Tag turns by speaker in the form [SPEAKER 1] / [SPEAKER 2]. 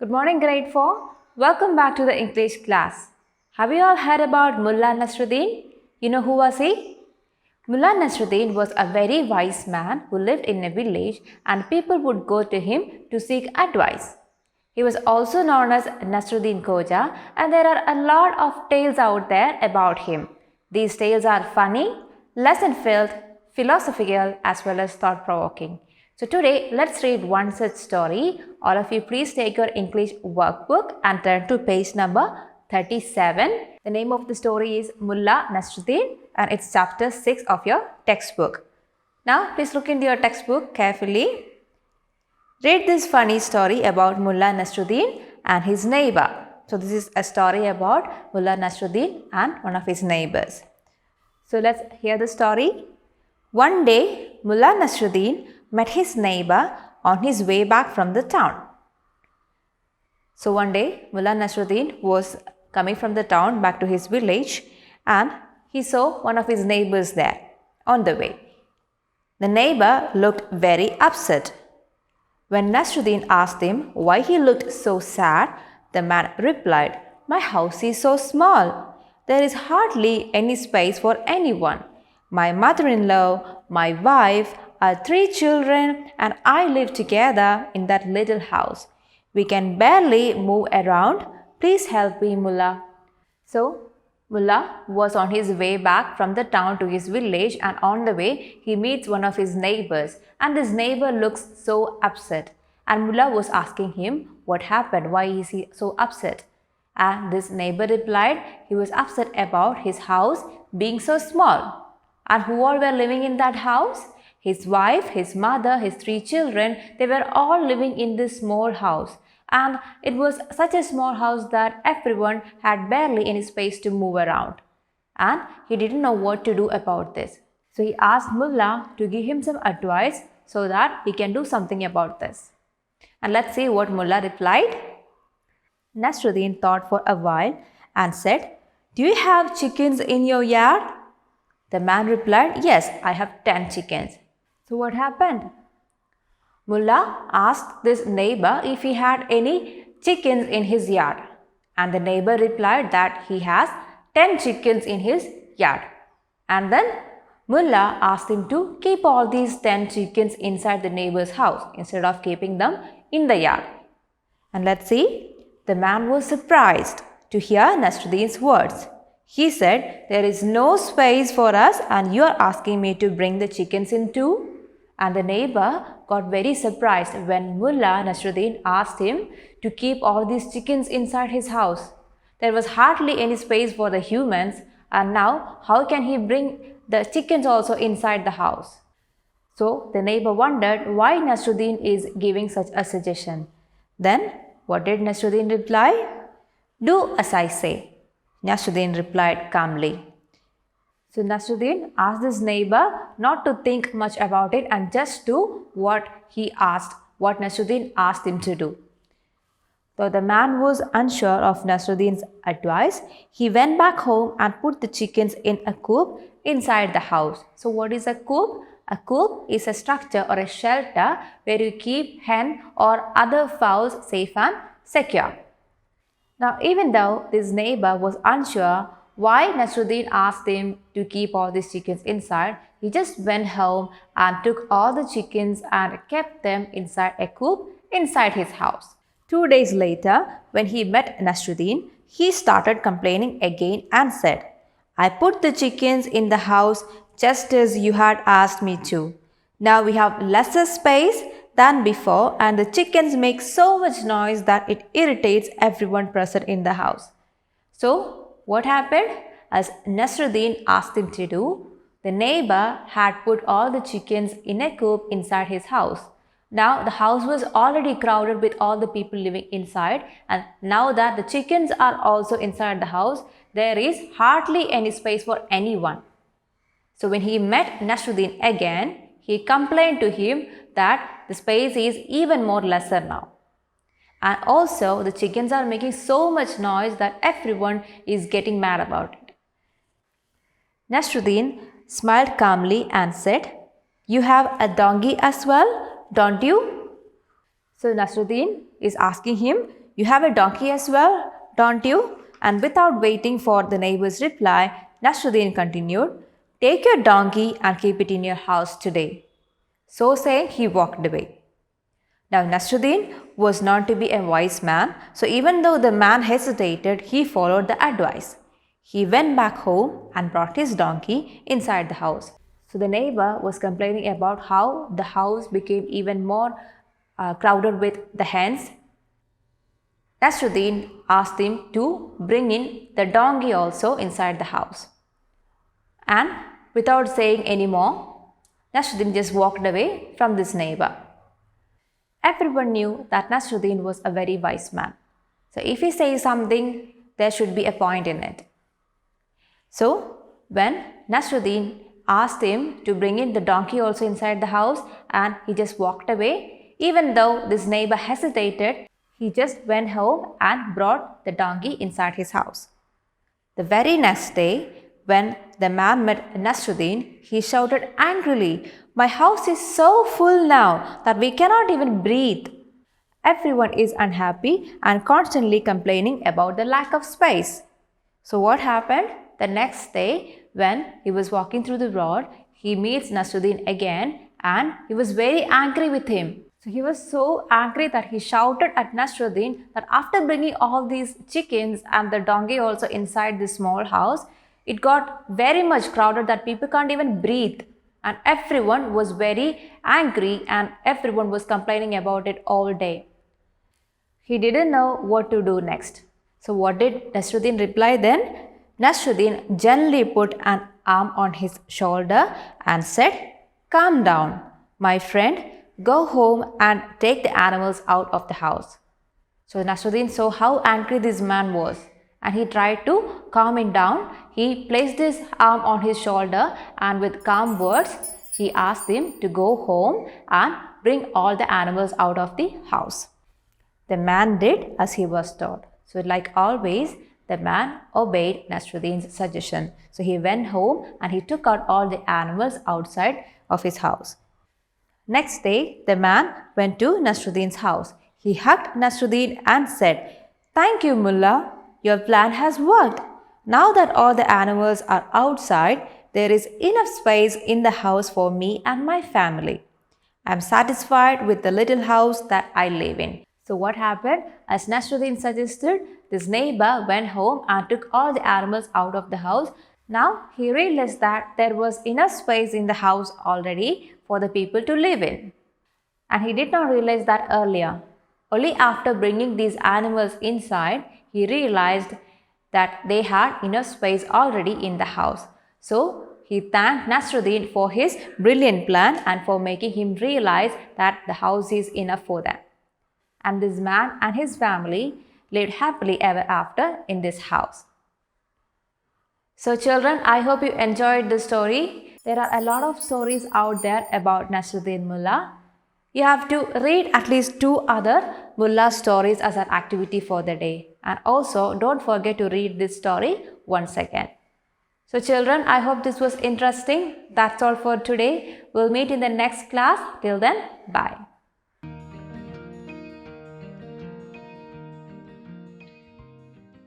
[SPEAKER 1] Good morning, grade 4. Welcome back to the English class. Have you all heard about Mullah Nasruddin? You know who was he? Mullah Nasruddin was a very wise man who lived in a village and people would go to him to seek advice. He was also known as Nasruddin Khoja, and there are a lot of tales out there about him. These tales are funny, lesson-filled, philosophical as well as thought-provoking. So today, let's read one such story. All of you please take your English workbook and turn to page number 37. The name of the story is Mullah Nasruddin and it's chapter 6 of your textbook. Now, please look into your textbook carefully. Read this funny story about Mullah Nasruddin and his neighbor. So this is a story about Mullah Nasruddin and one of his neighbors. So let's hear the story. One day, Mullah Nasruddin met his neighbor on his way back from the town. So one day, Mullah Nasruddin was coming from the town back to his village and he saw one of his neighbors there on the way. The neighbor looked very upset. When Nasruddin asked him why he looked so sad, the man replied, "My house is so small. There is hardly any space for anyone. My mother-in-law, my wife, our 3 children and I live together in that little house. We can barely move around. Please help me, Mullah." So, Mullah was on his way back from the town to his village and on the way he meets one of his neighbors and this neighbor looks so upset. And Mullah was asking him what happened, why is he so upset? And this neighbor replied he was upset about his house being so small. And who all were living in that house? His wife, his mother, his 3 children, they were all living in this small house. And it was such a small house that everyone had barely any space to move around. And he didn't know what to do about this. So he asked Mullah to give him some advice so that he can do something about this. And let's see what Mullah replied. Nasruddin thought for a while and said, "Do you have chickens in your yard?" The man replied, "Yes, I have 10 chickens." So what happened? Mullah asked this neighbor if he had any chickens in his yard. And the neighbor replied that he has 10 chickens in his yard. And then Mullah asked him to keep all these 10 chickens inside the neighbor's house instead of keeping them in the yard. And let's see, the man was surprised to hear Nasruddin's words. He said, "There is no space for us and you are asking me to bring the chickens in too?" And the neighbor got very surprised when Mullah Nasruddin asked him to keep all these chickens inside his house. There was hardly any space for the humans and now how can he bring the chickens also inside the house? So the neighbor wondered why Nasruddin is giving such a suggestion. Then what did Nasruddin reply? "Do as I say," Nasruddin replied calmly. So Nasruddin asked his neighbor not to think much about it and just do what Nasruddin asked him to do. Though the man was unsure of Nasruddin's advice, he went back home and put the chickens in a coop inside the house. So what is a coop? A coop is a structure or a shelter where you keep hen or other fowls safe and secure. Now, even though this neighbor was unsure why Nasruddin asked him to keep all these chickens inside, he just went home and took all the chickens and kept them inside a coop inside his house. 2 days later, when he met Nasruddin, he started complaining again and said, "I put the chickens in the house just as you had asked me to. Now we have lesser space than before and the chickens make so much noise that it irritates everyone present in the house." So, what happened? As Nasruddin asked him to do, the neighbor had put all the chickens in a coop inside his house. Now the house was already crowded with all the people living inside, and now that the chickens are also inside the house, there is hardly any space for anyone. So when he met Nasruddin again, he complained to him that the space is even more lesser now. And also the chickens are making so much noise that everyone is getting mad about it. Nasruddin smiled calmly and said, "You have a donkey as well, don't you?" So Nasruddin is asking him, you have a donkey as well, don't you? And without waiting for the neighbor's reply, Nasruddin continued, take your donkey and keep it in your house today. So saying, he walked away. Now Nasruddin was known to be a wise man, so even though the man hesitated, he followed the advice. He went back home and brought his donkey inside the house. So the neighbor was complaining about how the house became even more crowded with the hens. Nasruddin asked him to bring in the donkey also inside the house. And without saying any more, Nasruddin just walked away from this neighbor. Everyone knew that Nasruddin was a very wise man. So if he says something, there should be a point in it. So when Nasruddin asked him to bring in the donkey also inside the house and he just walked away, even though this neighbor hesitated, he just went home and brought the donkey inside his house. The very next day, when the man met Nasruddin, he shouted angrily, my house is so full now that we cannot even breathe. Everyone is unhappy and constantly complaining about the lack of space. So what happened? The next day, when he was walking through the road, he meets Nasruddin again and he was very angry with him. So he was so angry that he shouted at Nasruddin that after bringing all these chickens and the donkey also inside this small house, it got very much crowded that people can't even breathe. And everyone was very angry and everyone was complaining about it all day. He didn't know what to do next. So what did Nasruddin reply then? Nasruddin gently put an arm on his shoulder and said, calm down, my friend, go home and take the animals out of the house. So Nasruddin saw how angry this man was and he tried to calm him down. He placed his arm on his shoulder and with calm words, he asked him to go home and bring all the animals out of the house. The man did as he was told. So like always, the man obeyed Nasruddin's suggestion. So he went home and he took out all the animals outside of his house. Next day, the man went to Nasruddin's house. He hugged Nasruddin and said, thank you, Mullah. Your plan has worked. Now that all the animals are outside, there is enough space in the house for me and my family. I am satisfied with the little house that I live in. So what happened? As Nasruddin suggested, this neighbor went home and took all the animals out of the house. Now he realized that there was enough space in the house already for the people to live in. And he did not realize that earlier. Only after bringing these animals inside, he realized that they had enough space already in the house. So he thanked Nasruddin for his brilliant plan and for making him realize that the house is enough for them. And this man and his family lived happily ever after in this house. So children, I hope you enjoyed this story. There are a lot of stories out there about Nasruddin Mullah. You have to read at least 2 other Mullah stories as an activity for the day. And also don't forget to read this story once again. So children, I hope this was interesting. That's all for today. We'll meet in the next class. Till then, bye.